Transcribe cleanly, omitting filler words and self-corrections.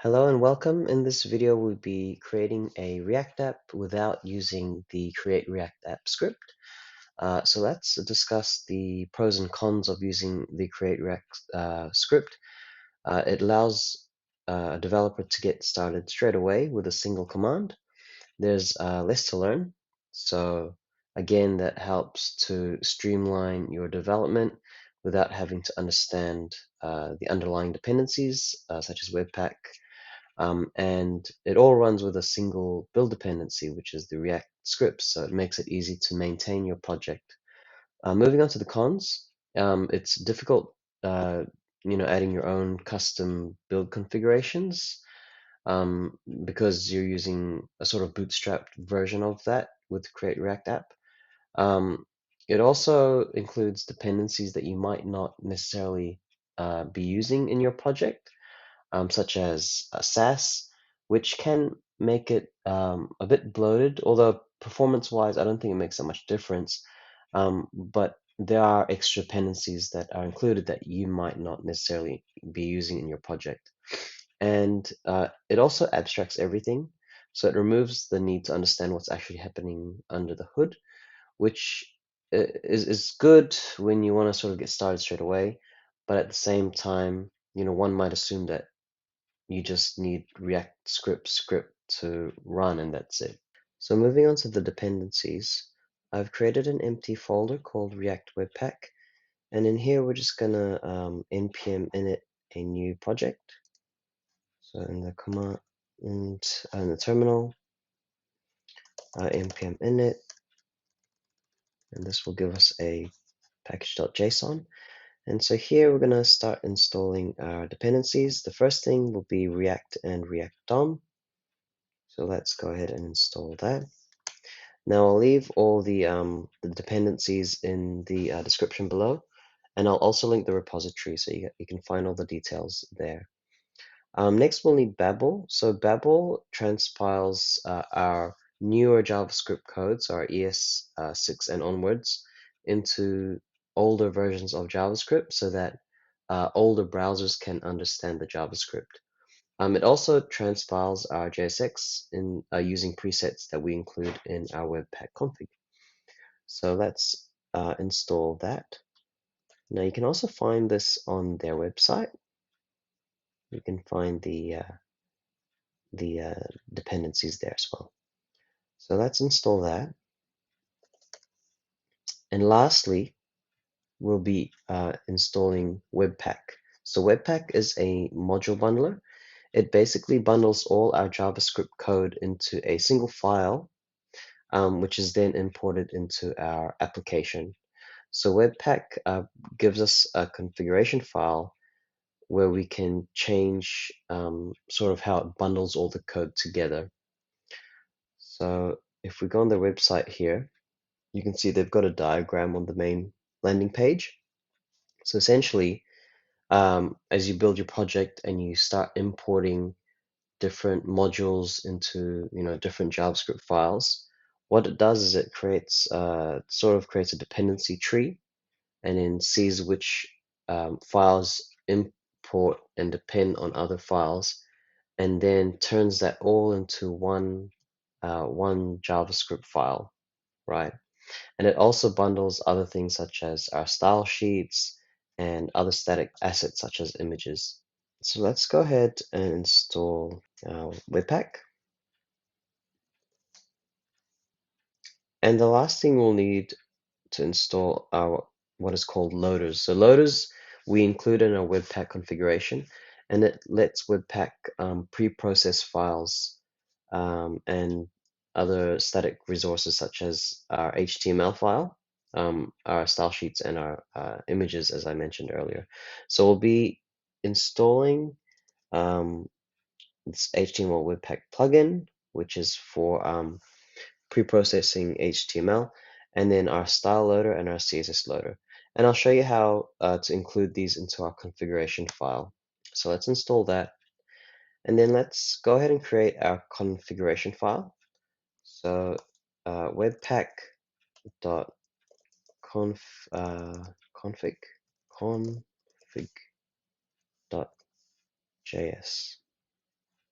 Hello and welcome. In this video, we'll be creating a React app without using the Create React App script. So let's discuss the pros and cons of using the Create React script. It allows a developer to get started straight away with a single command. There's less to learn. So again, that helps to streamline your development without having to understand the underlying dependencies, such as Webpack, and it all runs with a single build dependency, which is the React script. So it makes it easy to maintain your project. Moving on to the cons, it's difficult, adding your own custom build configurations because you're using a sort of bootstrapped version of that with Create React App. It also includes dependencies that you might not necessarily be using in your project, such as SAS, which can make it a bit bloated, although performance-wise, I don't think it makes that much difference. But there are extra dependencies that are included that you might not necessarily be using in your project. And it also abstracts everything, so it removes the need to understand what's actually happening under the hood, which is good when you want to sort of get started straight away. But at the same time, one might assume that you just need React script to run, and that's it. So moving on to the dependencies, I've created an empty folder called React Webpack, and in here we're just gonna npm init a new project. So in the command and in the terminal, npm init, and this will give us a package.json. And so here we're gonna start installing our dependencies. The first thing will be React and React DOM. So let's go ahead and install that. Now I'll leave all the dependencies in the description below, and I'll also link the repository so you can find all the details there. Next, we'll need Babel. So Babel transpiles our newer JavaScript codes, our ES6 and onwards, into older versions of JavaScript so that older browsers can understand the JavaScript. It also transpiles our JSX in using presets that we include in our Webpack config. So let's install that. Now you can also find this on their website. You can find the dependencies there as well. So let's install that. And lastly, we'll be installing Webpack. So Webpack is a module bundler. It basically bundles all our JavaScript code into a single file, which is then imported into our application. So Webpack gives us a configuration file where we can change sort of how it bundles all the code together. So if we go on their website here, you can see they've got a diagram on the main landing page. So essentially, as you build your project and you start importing different modules into different JavaScript files, what it does is it creates sort of creates a dependency tree, and then sees which files import and depend on other files, and then turns that all into one JavaScript file, right? And it also bundles other things such as our style sheets and other static assets such as images. So let's go ahead and install Webpack. And the last thing we'll need to install our what is called loaders. So loaders we include in our Webpack configuration, and it lets Webpack pre-process files and other static resources such as our HTML file, our style sheets, and our images, as I mentioned earlier. So we'll be installing this HTML Webpack plugin, which is for pre-processing HTML, and then our style loader and our CSS loader. And I'll show you how to include these into our configuration file. So let's install that, and then let's go ahead and create our configuration file. So webpack.config config.js.